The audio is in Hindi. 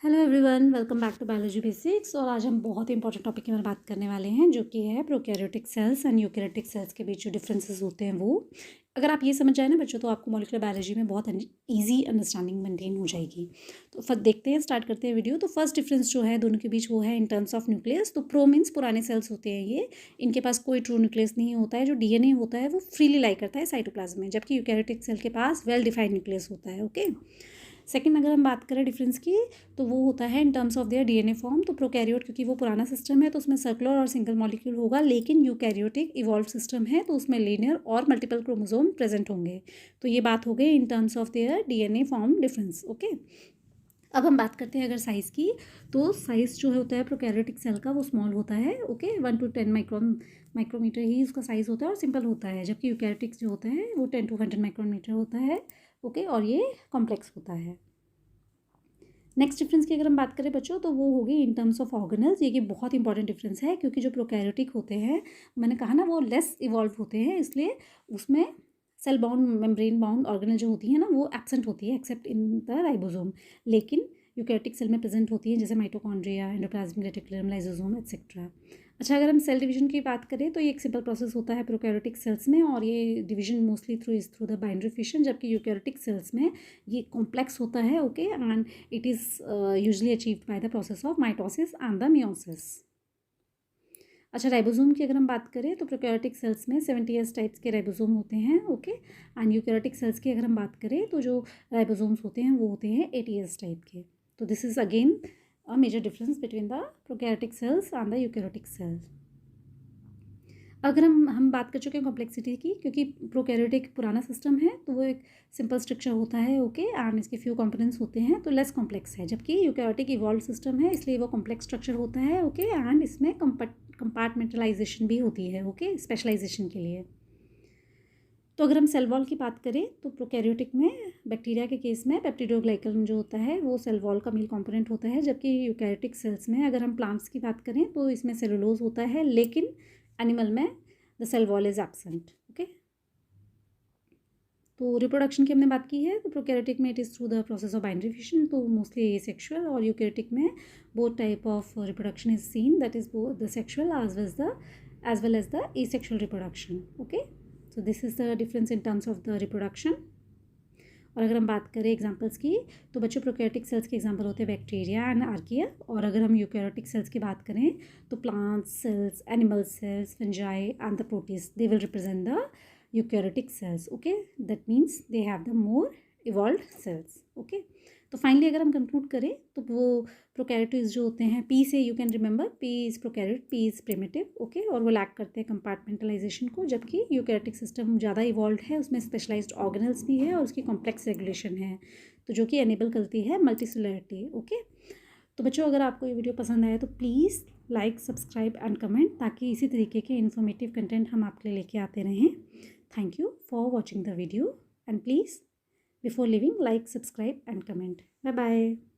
Hello everyone, welcome back to biology basics. और आज हम बहुत ही इंपॉर्टेंट टॉपिक के बारे में बात करने वाले हैं, जो कि है prokaryotic cells and eukaryotic cells के बीच जो डिफरेंसेस होते हैं वो। अगर आप ये समझ जाए ना बच्चों, तो आपको मॉलिक्यूलर बायोलॉजी में बहुत ईजी अंडरस्टैंडिंग मेंटेन हो जाएगी। तो फिर देखते हैं, स्टार्ट करते हैं वीडियो। तो फर्स्ट डिफरेंस जो है दोनों के बीच वो है इन टर्म्स ऑफ न्यूक्लियस। तो प्रो मीन्स पुराने सेल्स होते हैं ये, इनके पास कोई ट्रू न्यूक्लियस नहीं होता है। जो डीएनए होता है वो फ्रीली लाई करता है साइटोप्लाज्म में, जबकि यूकैरियोटिक सेल के पास वेल डिफाइंड न्यूक्लियस होता है। ओके, सेकंड अगर हम बात करें डिफरेंस की, तो वो होता है in terms of their DNA form. तो प्रोकैरियोट क्योंकि वो पुराना सिस्टम है तो उसमें सर्कुलर और सिंगल मॉलिक्यूल होगा, लेकिन यूकैरियोटिक इवॉल्व सिस्टम है तो उसमें लीनियर और मल्टीपल क्रोमोसोम प्रेजेंट होंगे। तो ये बात हो गई in terms of their DNA form difference. Okay, अब हम बात करते हैं अगर साइज़ की, तो साइज़ जो होता है प्रोकैरियोटिक सेल का वो स्मॉल होता है। ओके, 1 to 10 माइक्रोमीटर ही उसका साइज़ होता है और सिंपल होता है, जबकि यूकैरियोटिक जो होता है वो 10 to 100 माइक्रोमीटर होता है। ओके, और ये कॉम्प्लेक्स होता है। नेक्स्ट डिफरेंस की अगर हम बात करें बच्चों, तो वो होगी इन टर्म्स ऑफ ऑर्गेनल्स। ये बहुत इंपॉर्टेंट डिफरेंस है, क्योंकि जो प्रोकैरियोटिक होते हैं, मैंने कहा ना, वो लेस इवॉल्व होते हैं, इसलिए उसमें cell bound membrane bound organelle जो होती है ना वो एब्सेंट होती है एक्सेप्ट इन द राइबोसोम। लेकिन यूकैरियोटिक सेल में प्रेजेंट होती है, जैसे mitochondria, endoplasmic reticulum, lysosome etcetera. अच्छा, अगर हम सेल डिवीजन की बात करें तो ये एक सिंपल प्रोसेस होता है प्रोकैरियोटिक सेल्स में, और ये division mostly through the binary fission, जबकि यूकैरियोटिक सेल्स में ये कॉम्प्लेक्स होता है। Okay, and it is usually achieved by the process of mitosis and the meiosis. अच्छा, राइबोसोम की अगर हम बात करें तो प्रोकैरियोटिक सेल्स में 70S टाइप्स के राइबोसोम होते हैं। ओके, एंड यूकैरियोटिक सेल्स की अगर हम बात करें तो जो राइबोसोम्स होते हैं वो होते हैं 80S टाइप के। तो this is again a major difference between the prokaryotic cells and the eukaryotic cells. अगर हम बात कर चुके हैं कॉम्प्लेक्सिटी की, क्योंकि प्रोकैरियोटिक पुराना सिस्टम है तो वो एक सिंपल स्ट्रक्चर होता है। ओके, एंड इसके फ्यू कंपोनेंट्स होते हैं तो लेस कॉम्प्लेक्स है, जबकि यूकैरियोटिक इवॉल्व सिस्टम है इसलिए वो कॉम्प्लेक्स स्ट्रक्चर होता है। ओके, एंड इसमें कंपार्टमेंटलाइजेशन भी होती है। ओके, स्पेशलाइजेशन के लिए। तो अगर हम सेल वॉल की बात करें तो प्रोकैरियोटिक में बैक्टीरिया के केस में पेप्टिडोग्लाइकन जो होता है वो सेल वॉल का मेल कंपोनेंट होता है, जबकि यूकैरियोटिक सेल्स में अगर हम प्लांट्स की बात करें तो इसमें सेलुलोज होता है, लेकिन एनिमल में the cell wall is absent. Okay, तो रिप्रोडक्शन की हमने बात की है, तो प्रोकैरियोटिक में it is through the process of binary fission, तो मोस्टली एसेक्सुअल, और यूकैरियोटिक में both type of reproduction is seen, that is both the sexual as well as the asexual reproduction. Okay, so this is the difference in terms of the reproduction. और अगर हम बात करें एग्जांपल्स की, तो बच्चों प्रोकैरियोटिक सेल्स के एग्जांपल होते हैं बैक्टीरिया एंड आर्किया। और अगर हम यूकैरियोटिक सेल्स की बात करें तो plant cells, animal cells, fungi and the protist, they will represent the eukaryotic cells. Okay, that means they have the more evolved cells. Okay, तो फाइनली अगर हम कंक्लूड करें तो वो प्रोकैरियोटिक्स जो होते हैं, पी से you can remember, P is prokaryote, P is primitive. Okay, और वो लैक करते हैं कंपार्टमेंटलाइजेशन को, जबकि यूकैरियोटिक सिस्टम ज़्यादा इवॉल्व है, उसमें स्पेशलाइज्ड ऑर्गेनल्स भी है और उसकी कॉम्प्लेक्स रेगुलेशन है, तो जो कि एनेबल करती है मल्टीसेलुलरिटी। ओके, तो बच्चों अगर आपको ये वीडियो पसंद आया तो please like, subscribe and comment, ताकि इसी तरीके के इन्फॉर्मेटिव कंटेंट हम आपके लिए लेके आते रहें। Thank you for watching the video, and please before leaving, like, subscribe and comment. Bye bye.